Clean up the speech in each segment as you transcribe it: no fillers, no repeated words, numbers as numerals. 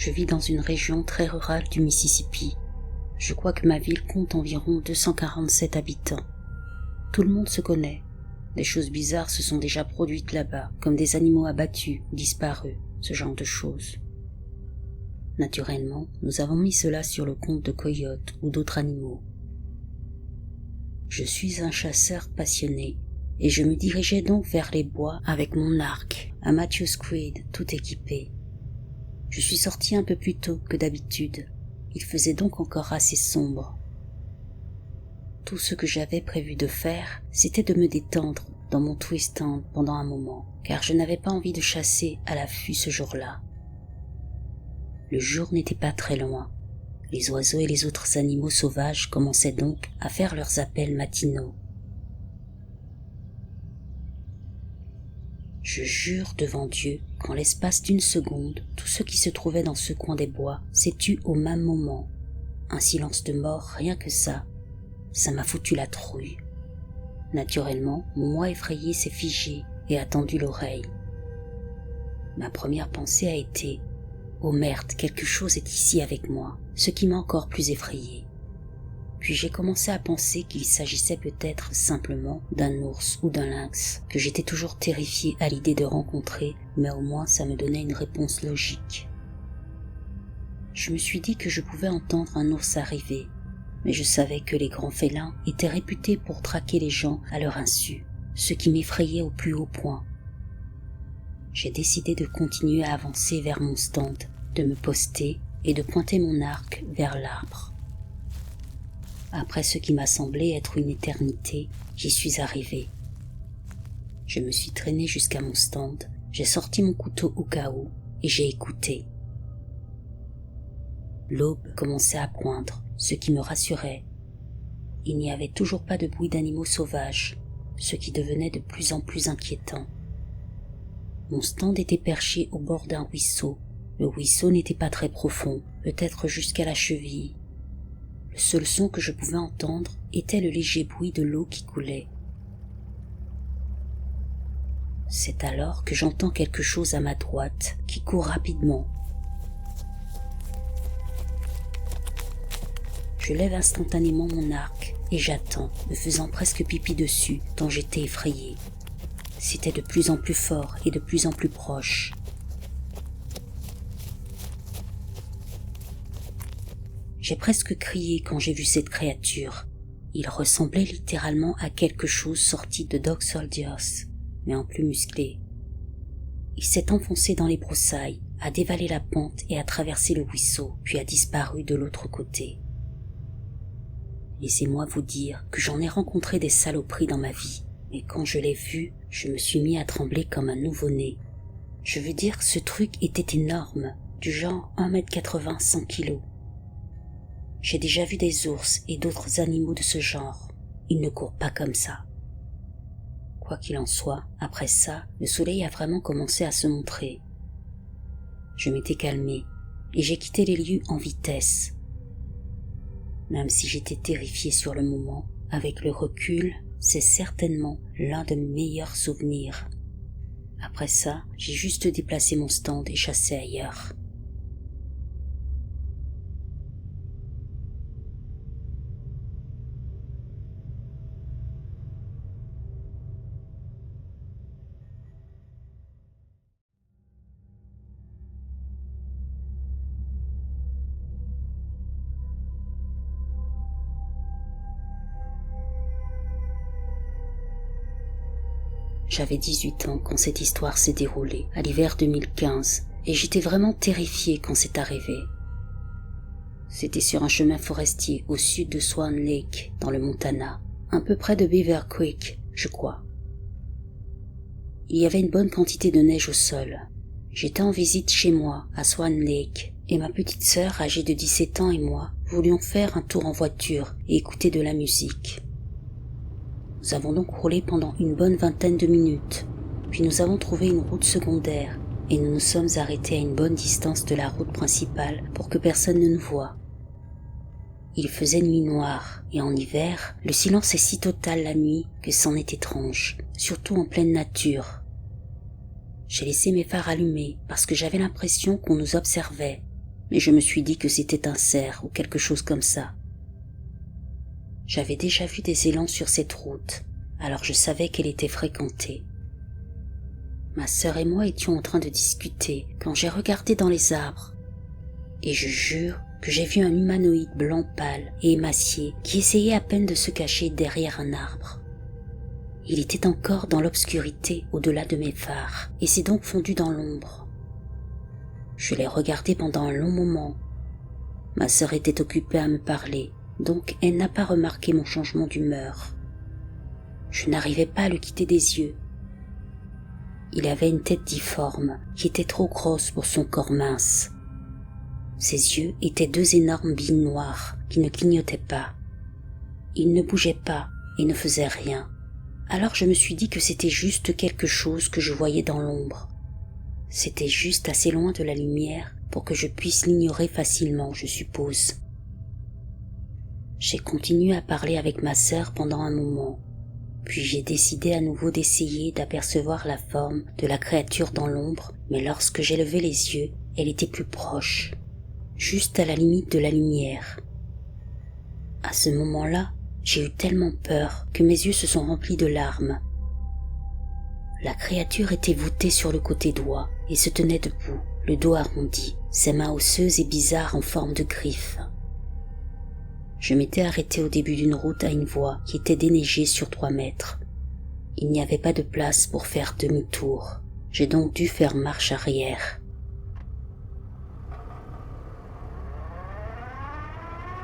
Je vis dans une région très rurale du Mississippi. Je crois que ma ville compte environ 247 habitants. Tout le monde se connaît. Des choses bizarres se sont déjà produites là-bas, comme des animaux abattus, disparus, ce genre de choses. Naturellement, nous avons mis cela sur le compte de coyotes ou d'autres animaux. Je suis un chasseur passionné, et je me dirigeais donc vers les bois avec mon arc, un Matthews Creed tout équipé. Je suis sorti un peu plus tôt que d'habitude, il faisait donc encore assez sombre. Tout ce que j'avais prévu de faire, c'était de me détendre dans mon twist stand pendant un moment, car je n'avais pas envie de chasser à l'affût ce jour-là. Le jour n'était pas très loin. Les oiseaux et les autres animaux sauvages commençaient donc à faire leurs appels matinaux. Je jure devant Dieu qu'en l'espace d'une seconde, tout ce qui se trouvait dans ce coin des bois s'est tu au même moment. Un silence de mort, rien que ça. Ça m'a foutu la trouille. Naturellement, mon moi effrayé s'est figé et a tendu l'oreille. Ma première pensée a été « Oh merde, quelque chose est ici avec moi », ce qui m'a encore plus effrayé. Puis j'ai commencé à penser qu'il s'agissait peut-être simplement d'un ours ou d'un lynx, que j'étais toujours terrifié à l'idée de rencontrer, mais au moins ça me donnait une réponse logique. Je me suis dit que je pouvais entendre un ours arriver, mais je savais que les grands félins étaient réputés pour traquer les gens à leur insu, ce qui m'effrayait au plus haut point. J'ai décidé de continuer à avancer vers mon stand, de me poster et de pointer mon arc vers l'arbre. Après ce qui m'a semblé être une éternité, j'y suis arrivé. Je me suis traîné jusqu'à mon stand, j'ai sorti mon couteau au cas où et j'ai écouté. L'aube commençait à poindre, ce qui me rassurait. Il n'y avait toujours pas de bruit d'animaux sauvages, ce qui devenait de plus en plus inquiétant. Mon stand était perché au bord d'un ruisseau. Le ruisseau n'était pas très profond, peut-être jusqu'à la cheville. Le seul son que je pouvais entendre était le léger bruit de l'eau qui coulait. C'est alors que j'entends quelque chose à ma droite qui court rapidement. Je lève instantanément mon arc et j'attends, me faisant presque pipi dessus tant j'étais effrayé. C'était de plus en plus fort et de plus en plus proche. J'ai presque crié quand j'ai vu cette créature. Il ressemblait littéralement à quelque chose sorti de Dog Soldiers, mais en plus musclé. Il s'est enfoncé dans les broussailles, a dévalé la pente et a traversé le ruisseau, puis a disparu de l'autre côté. Laissez-moi vous dire que j'en ai rencontré des saloperies dans ma vie, mais quand je l'ai vu, je me suis mis à trembler comme un nouveau-né. Je veux dire que ce truc était énorme, du genre 1m80, 100 kg. J'ai déjà vu des ours et d'autres animaux de ce genre. Ils ne courent pas comme ça. Quoi qu'il en soit, après ça, le soleil a vraiment commencé à se montrer. Je m'étais calmé et j'ai quitté les lieux en vitesse. Même si j'étais terrifié sur le moment, avec le recul, c'est certainement l'un de mes meilleurs souvenirs. Après ça, j'ai juste déplacé mon stand et chassé ailleurs. J'avais 18 ans quand cette histoire s'est déroulée, à l'hiver 2015, et j'étais vraiment terrifié quand c'est arrivé. C'était sur un chemin forestier au sud de Swan Lake, dans le Montana, un peu près de Beaver Creek, je crois. Il y avait une bonne quantité de neige au sol. J'étais en visite chez moi, à Swan Lake, et ma petite sœur, âgée de 17 ans, et moi voulions faire un tour en voiture et écouter de la musique. Nous avons donc roulé pendant une bonne vingtaine de minutes, puis nous avons trouvé une route secondaire et nous nous sommes arrêtés à une bonne distance de la route principale pour que personne ne nous voie. Il faisait nuit noire et en hiver, le silence est si total la nuit que c'en est étrange, surtout en pleine nature. J'ai laissé mes phares allumés parce que j'avais l'impression qu'on nous observait. mais je me suis dit que c'était un cerf ou quelque chose comme ça. J'avais déjà vu des élans sur cette route, alors je savais qu'elle était fréquentée. Ma sœur et moi étions en train de discuter quand j'ai regardé dans les arbres, et je jure que j'ai vu un humanoïde blanc pâle et émacié qui essayait à peine de se cacher derrière un arbre. Il était encore dans l'obscurité au-delà de mes phares et s'est donc fondu dans l'ombre. Je l'ai regardé pendant un long moment. Ma sœur était occupée à me parler, donc elle n'a pas remarqué mon changement d'humeur. Je n'arrivais pas à le quitter des yeux. Il avait une tête difforme qui était trop grosse pour son corps mince. Ses yeux étaient deux énormes billes noires qui ne clignotaient pas. Il ne bougeait pas et ne faisait rien. Alors je me suis dit que c'était juste quelque chose que je voyais dans l'ombre. C'était juste assez loin de la lumière pour que je puisse l'ignorer facilement, je suppose. J'ai continué à parler avec ma sœur pendant un moment, puis j'ai décidé à nouveau d'essayer d'apercevoir la forme de la créature dans l'ombre, mais lorsque j'ai levé les yeux, elle était plus proche, juste à la limite de la lumière. À ce moment-là, j'ai eu tellement peur que mes yeux se sont remplis de larmes. La créature était voûtée sur le côté droit et se tenait debout, le dos arrondi, ses mains osseuses et bizarres en forme de griffes. Je m'étais arrêté au début d'une route à une voie qui était déneigée sur 3 mètres. Il n'y avait pas de place pour faire demi-tour. J'ai donc dû faire marche arrière.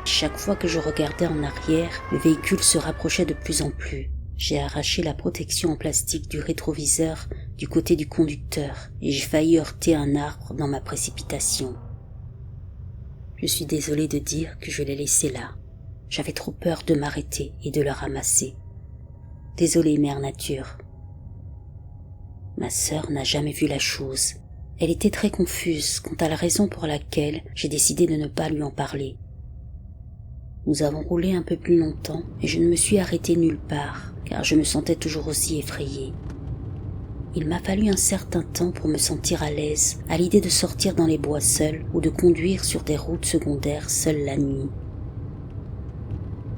Chaque fois que je regardais en arrière, le véhicule se rapprochait de plus en plus. J'ai arraché la protection en plastique du rétroviseur du côté du conducteur et j'ai failli heurter un arbre dans ma précipitation. Je suis désolé de dire que je l'ai laissé là. J'avais trop peur de m'arrêter et de le ramasser. Désolé, Mère Nature. Ma sœur n'a jamais vu la chose. Elle était très confuse quant à la raison pour laquelle j'ai décidé de ne pas lui en parler. Nous avons roulé un peu plus longtemps et je ne me suis arrêté nulle part, car je me sentais toujours aussi effrayée. Il m'a fallu un certain temps pour me sentir à l'aise à l'idée de sortir dans les bois seul ou de conduire sur des routes secondaires seule la nuit.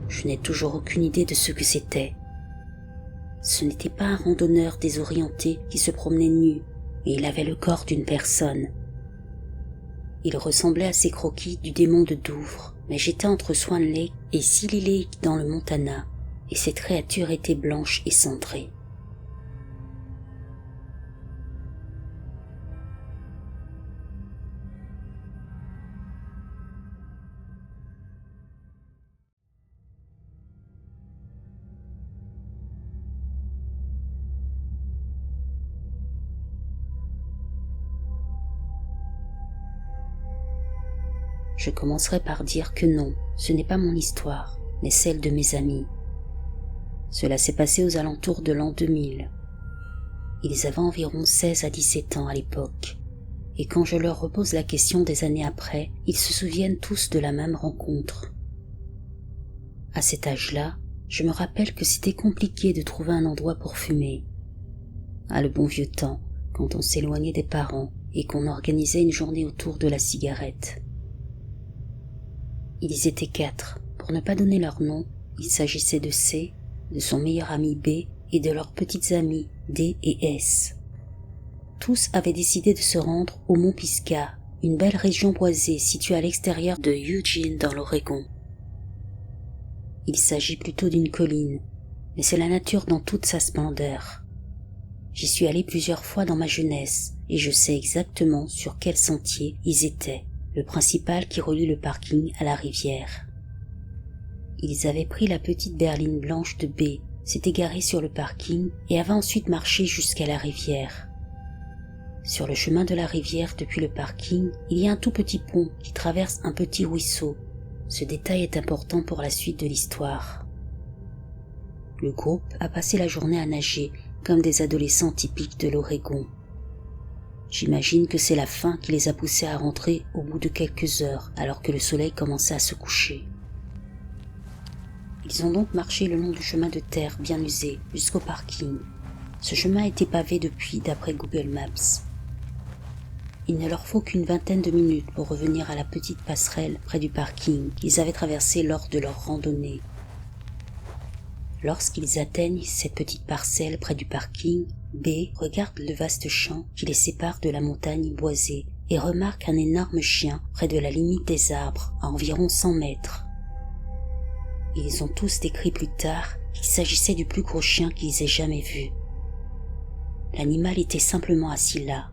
Je n'ai toujours aucune idée de ce que c'était. Ce n'était pas un randonneur désorienté qui se promenait nu, mais il avait le corps d'une personne. Il ressemblait à ces croquis du démon de Douvres, mais j'étais entre Swan Lake et Silly Lake dans le Montana, et cette créature était blanche et cendrée. Je commencerai par dire que non, ce n'est pas mon histoire, mais celle de mes amis. Cela s'est passé aux alentours de l'an 2000. Ils avaient environ 16 à 17 ans à l'époque, et quand je leur repose la question des années après, ils se souviennent tous de la même rencontre. À cet âge-là, je me rappelle que c'était compliqué de trouver un endroit pour fumer. À le bon vieux temps, quand on s'éloignait des parents et qu'on organisait une journée autour de la cigarette. Ils étaient 4. Pour ne pas donner leur nom, il s'agissait de C, de son meilleur ami B et de leurs petites amies D et S. Tous avaient décidé de se rendre au mont Pisgah, une belle région boisée située à l'extérieur de Eugene dans l'Oregon. Il s'agit plutôt d'une colline, mais c'est la nature dans toute sa splendeur. J'y suis allé plusieurs fois dans ma jeunesse et je sais exactement sur quel sentier ils étaient. Le principal qui relie le parking à la rivière. Ils avaient pris la petite berline blanche de B, s'étaient garés sur le parking et avaient ensuite marché jusqu'à la rivière. Sur le chemin de la rivière depuis le parking, il y a un tout petit pont qui traverse un petit ruisseau. Ce détail est important pour la suite de l'histoire. Le groupe a passé la journée à nager comme des adolescents typiques de l'Oregon. J'imagine que c'est la faim qui les a poussés à rentrer au bout de quelques heures, alors que le soleil commençait à se coucher. Ils ont donc marché le long du chemin de terre bien usé jusqu'au parking. Ce chemin était pavé depuis d'après Google Maps. Il ne leur faut qu'une vingtaine de minutes pour revenir à la petite passerelle près du parking qu'ils avaient traversée lors de leur randonnée. Lorsqu'ils atteignent cette petite parcelle près du parking, B regarde le vaste champ qui les sépare de la montagne boisée et remarque un énorme chien près de la limite des arbres à environ 100 mètres. Ils ont tous décrit plus tard qu'il s'agissait du plus gros chien qu'ils aient jamais vu. L'animal était simplement assis là.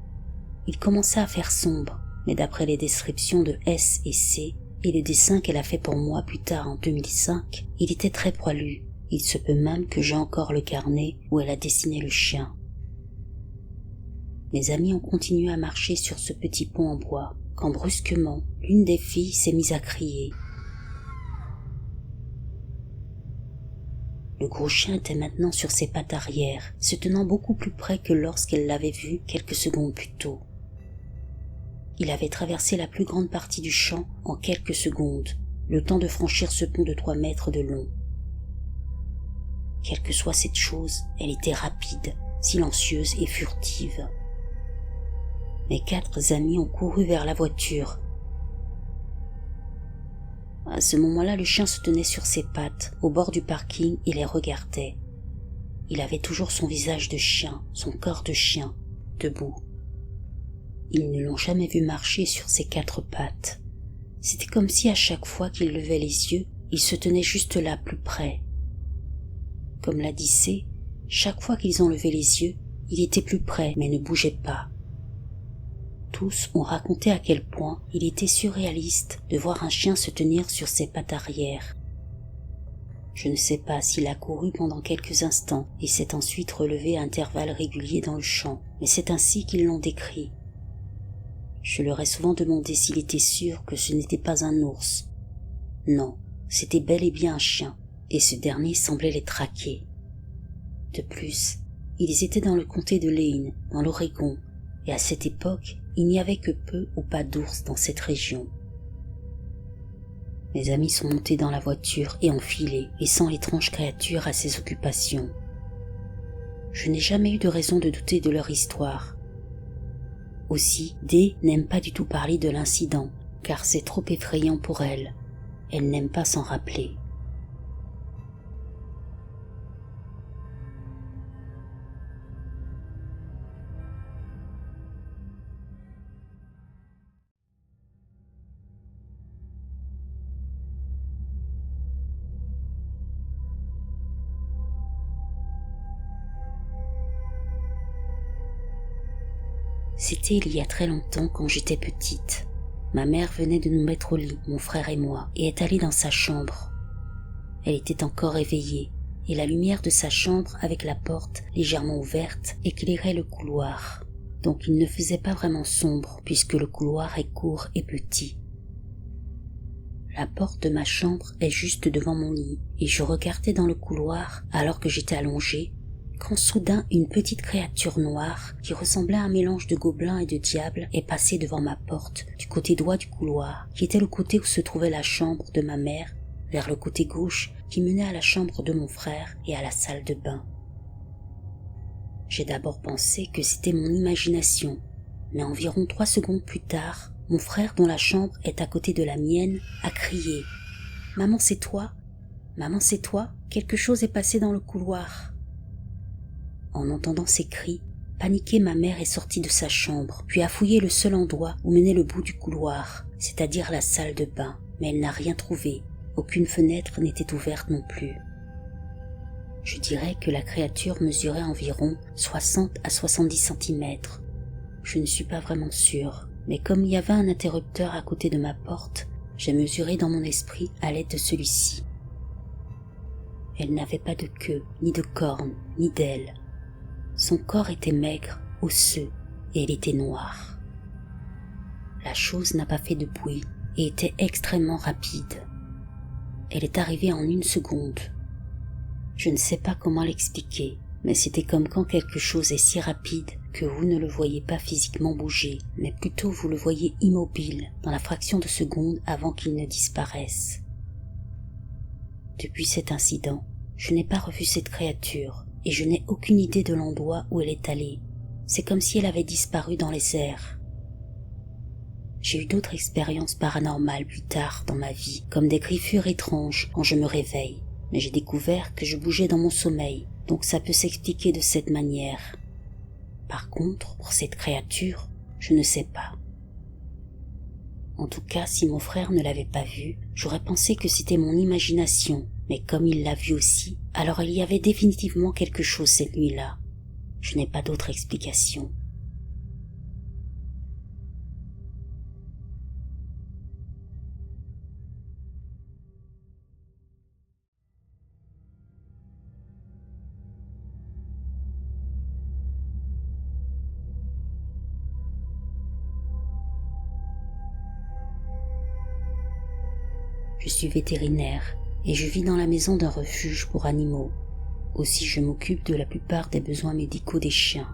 Il commença à faire sombre, mais d'après les descriptions de S et C et le dessin qu'elle a fait pour moi plus tard en 2005, il était très poilu. Il se peut même que j'ai encore le carnet où elle a dessiné le chien. Mes amis ont continué à marcher sur ce petit pont en bois, quand brusquement, l'une des filles s'est mise à crier. Le gros chien était maintenant sur ses pattes arrière, se tenant beaucoup plus près que lorsqu'elle l'avait vu quelques secondes plus tôt. Il avait traversé la plus grande partie du champ en quelques secondes, le temps de franchir ce pont de 3 mètres de long. Quelle que soit cette chose, elle était rapide, silencieuse et furtive. Mes 4 amis ont couru vers la voiture. À ce moment-là, le chien se tenait sur ses pattes, au bord du parking, et les regardait. Il avait toujours son visage de chien, son corps de chien, debout. Ils ne l'ont jamais vu marcher sur ses 4 pattes. C'était comme si à chaque fois qu'il levait les yeux, il se tenait juste là, plus près. Comme l'a dit C, chaque fois qu'ils ont levé les yeux, il était plus près mais ne bougeait pas. Tous ont raconté à quel point il était surréaliste de voir un chien se tenir sur ses pattes arrière. Je ne sais pas s'il a couru pendant quelques instants et s'est ensuite relevé à intervalles réguliers dans le champ, mais c'est ainsi qu'ils l'ont décrit. Je leur ai souvent demandé s'il était sûr que ce n'était pas un ours. Non, c'était bel et bien un chien. Et ce dernier semblait les traquer. De plus, ils étaient dans le comté de Lane, dans l'Oregon, et à cette époque, il n'y avait que peu ou pas d'ours dans cette région. Mes amis sont montés dans la voiture et ont filé, laissant l'étrange créature à ses occupations. Je n'ai jamais eu de raison de douter de leur histoire. Aussi, D n'aime pas du tout parler de l'incident, car c'est trop effrayant pour elle. Elle n'aime pas s'en rappeler. C'était il y a très longtemps quand j'étais petite. Ma mère venait de nous mettre au lit, mon frère et moi, et est allée dans sa chambre. Elle était encore éveillée, et la lumière de sa chambre avec la porte légèrement ouverte éclairait le couloir. Donc il ne faisait pas vraiment sombre puisque le couloir est court et petit. La porte de ma chambre est juste devant mon lit, et je regardais dans le couloir alors que j'étais allongée, quand soudain une petite créature noire qui ressemblait à un mélange de gobelin et de diable est passée devant ma porte du côté droit du couloir, qui était le côté où se trouvait la chambre de ma mère, vers le côté gauche qui menait à la chambre de mon frère et à la salle de bain. J'ai d'abord pensé que c'était mon imagination, mais environ 3 secondes plus tard, mon frère, dont la chambre est à côté de la mienne, a crié « Maman, c'est toi ? Maman, c'est toi ? Quelque chose est passé dans le couloir !» En entendant ces cris, paniquée, ma mère est sortie de sa chambre, puis a fouillé le seul endroit où menait le bout du couloir, c'est-à-dire la salle de bain, mais elle n'a rien trouvé. Aucune fenêtre n'était ouverte non plus. Je dirais que la créature mesurait environ 60 à 70 cm. Je ne suis pas vraiment sûre, mais comme il y avait un interrupteur à côté de ma porte, j'ai mesuré dans mon esprit à l'aide de celui-ci. Elle n'avait pas de queue, ni de cornes, ni d'ailes. Son corps était maigre, osseux, et elle était noire. La chose n'a pas fait de bruit et était extrêmement rapide. Elle est arrivée en 1 seconde. Je ne sais pas comment l'expliquer, mais c'était comme quand quelque chose est si rapide que vous ne le voyez pas physiquement bouger, mais plutôt vous le voyez immobile dans la fraction de seconde avant qu'il ne disparaisse. Depuis cet incident, je n'ai pas revu cette créature et je n'ai aucune idée de l'endroit où elle est allée. C'est comme si elle avait disparu dans les airs. J'ai eu d'autres expériences paranormales plus tard dans ma vie, comme des griffures étranges quand je me réveille. Mais j'ai découvert que je bougeais dans mon sommeil, donc ça peut s'expliquer de cette manière. Par contre, pour cette créature, je ne sais pas. En tout cas, si mon frère ne l'avait pas vue, j'aurais pensé que c'était mon imagination, mais comme il l'a vue aussi, alors il y avait définitivement quelque chose cette nuit-là. Je n'ai pas d'autre explication. Je suis vétérinaire et je vis dans la maison d'un refuge pour animaux. Aussi je m'occupe de la plupart des besoins médicaux des chiens.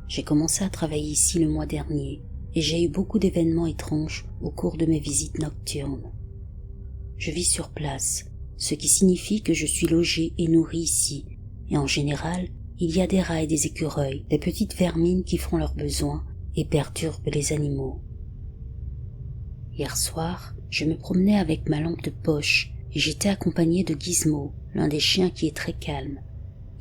J'ai commencé à travailler ici le mois dernier et j'ai eu beaucoup d'événements étranges au cours de mes visites nocturnes. Je vis sur place, ce qui signifie que je suis logé et nourri ici, et en général, il y a des rats et des écureuils, des petites vermines qui font leurs besoins et perturbent les animaux. Hier soir, je me promenais avec ma lampe de poche et j'étais accompagné de Gizmo, l'un des chiens qui est très calme.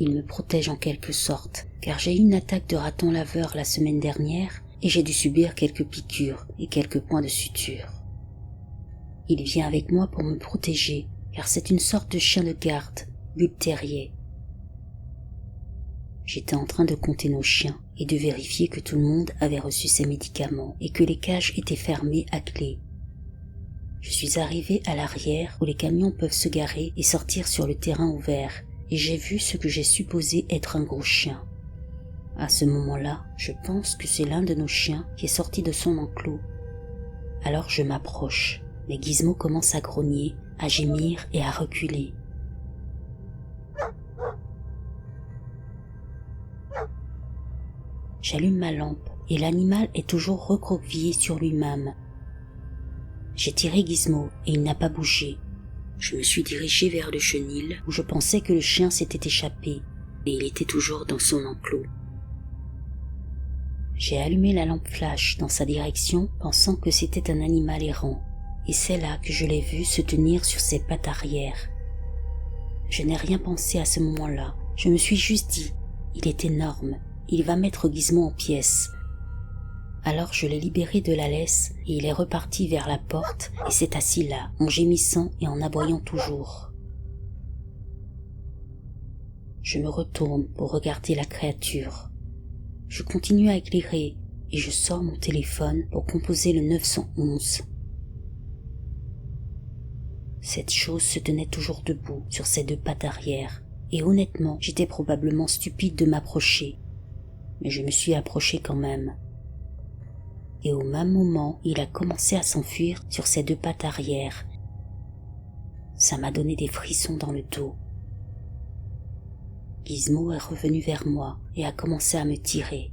Il me protège en quelque sorte, car j'ai eu une attaque de raton laveur la semaine dernière et j'ai dû subir quelques piqûres et quelques points de suture. Il vient avec moi pour me protéger, car c'est une sorte de chien de garde, bull terrier. J'étais en train de compter nos chiens et de vérifier que tout le monde avait reçu ses médicaments et que les cages étaient fermées à clé. Je suis arrivé à l'arrière où les camions peuvent se garer et sortir sur le terrain ouvert et j'ai vu ce que j'ai supposé être un gros chien. À ce moment-là, je pense que c'est l'un de nos chiens qui est sorti de son enclos. Alors je m'approche, mais Gizmo commence à grogner, à gémir et à reculer. J'allume ma lampe et l'animal est toujours recroquevillé sur lui-même. J'ai tiré Gizmo et il n'a pas bougé. Je me suis dirigé vers le chenil où je pensais que le chien s'était échappé et il était toujours dans son enclos. J'ai allumé la lampe flash dans sa direction pensant que c'était un animal errant et c'est là que je l'ai vu se tenir sur ses pattes arrière. Je n'ai rien pensé à ce moment-là, je me suis juste dit, il est énorme, il va mettre Gizmo en pièces. Alors je l'ai libéré de la laisse et il est reparti vers la porte et s'est assis là, en gémissant et en aboyant toujours. Je me retourne pour regarder la créature. Je continue à éclairer et je sors mon téléphone pour composer le 911. Cette chose se tenait toujours debout sur ses deux pattes arrière et honnêtement j'étais probablement stupide de m'approcher. Mais je me suis approché quand même. Et au même moment, il a commencé à s'enfuir sur ses deux pattes arrière. Ça m'a donné des frissons dans le dos. Gizmo est revenu vers moi et a commencé à me tirer.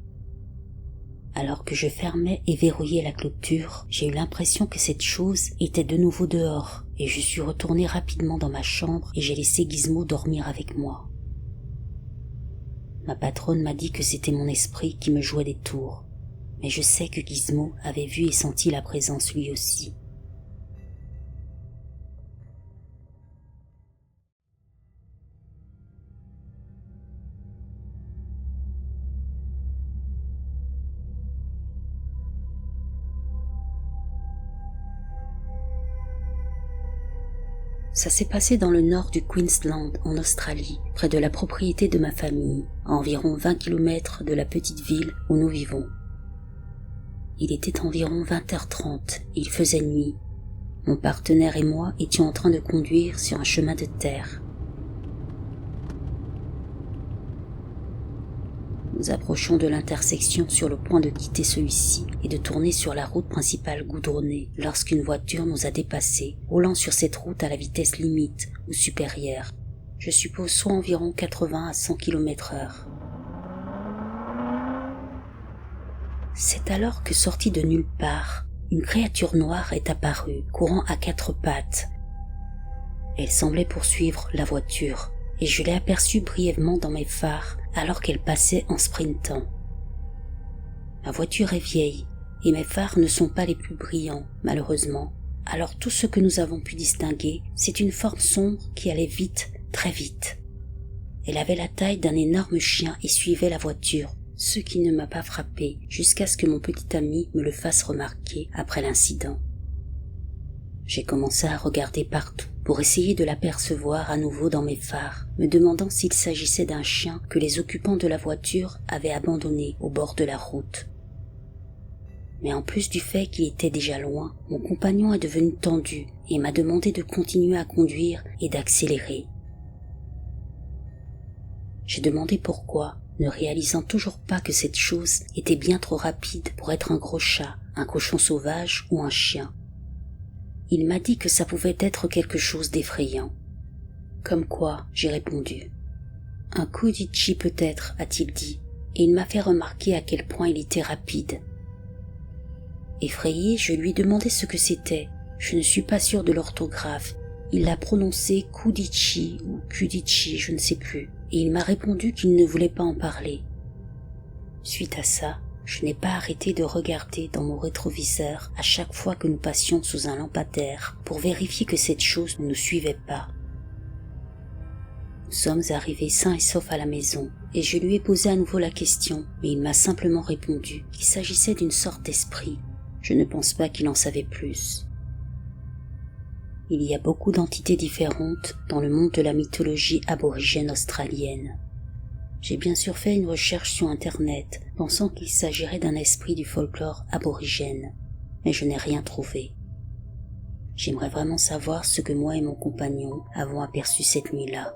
Alors que je fermais et verrouillais la clôture, j'ai eu l'impression que cette chose était de nouveau dehors et je suis retourné rapidement dans ma chambre et j'ai laissé Gizmo dormir avec moi. Ma patronne m'a dit que c'était mon esprit qui me jouait des tours, mais je sais que Gizmo avait vu et senti la présence lui aussi. Ça s'est passé dans le nord du Queensland, en Australie, près de la propriété de ma famille, à environ 20 km de la petite ville où nous vivons. Il était environ 20h30 et il faisait nuit. Mon partenaire et moi étions en train de conduire sur un chemin de terre. Nous approchions de l'intersection sur le point de quitter celui-ci et de tourner sur la route principale goudronnée lorsqu'une voiture nous a dépassés, roulant sur cette route à la vitesse limite ou supérieure. Je suppose soit environ 80 à 100 km/h. C'est alors que, sortie de nulle part, une créature noire est apparue, courant à 4 pattes. Elle semblait poursuivre la voiture, et je l'ai aperçue brièvement dans mes phares alors qu'elle passait en sprintant. Ma voiture est vieille, et mes phares ne sont pas les plus brillants, malheureusement. Alors tout ce que nous avons pu distinguer, c'est une forme sombre qui allait vite, très vite. Elle avait la taille d'un énorme chien et suivait la voiture, ce qui ne m'a pas frappé jusqu'à ce que mon petit ami me le fasse remarquer après l'incident. J'ai commencé à regarder partout pour essayer de l'apercevoir à nouveau dans mes phares, me demandant s'il s'agissait d'un chien que les occupants de la voiture avaient abandonné au bord de la route. Mais en plus du fait qu'il était déjà loin, mon compagnon est devenu tendu et m'a demandé de continuer à conduire et d'accélérer. J'ai demandé pourquoi, ne réalisant toujours pas que cette chose était bien trop rapide pour être un gros chat, un cochon sauvage ou un chien. Il m'a dit que ça pouvait être quelque chose d'effrayant. Comme quoi, j'ai répondu. Un Kudichi peut-être, a-t-il dit, et il m'a fait remarquer à quel point il était rapide. Effrayé, je lui ai demandé ce que c'était. Je ne suis pas sûr de l'orthographe. Il l'a prononcé Kudichi ou Kudichi, je ne sais plus, et il m'a répondu qu'il ne voulait pas en parler. Suite à ça, je n'ai pas arrêté de regarder dans mon rétroviseur à chaque fois que nous passions sous un lampadaire pour vérifier que cette chose ne nous suivait pas. Nous sommes arrivés sains et saufs à la maison et je lui ai posé à nouveau la question, mais il m'a simplement répondu qu'il s'agissait d'une sorte d'esprit. Je ne pense pas qu'il en savait plus. Il y a beaucoup d'entités différentes dans le monde de la mythologie aborigène australienne. J'ai bien sûr fait une recherche sur Internet, pensant qu'il s'agirait d'un esprit du folklore aborigène, mais je n'ai rien trouvé. J'aimerais vraiment savoir ce que moi et mon compagnon avons aperçu cette nuit-là.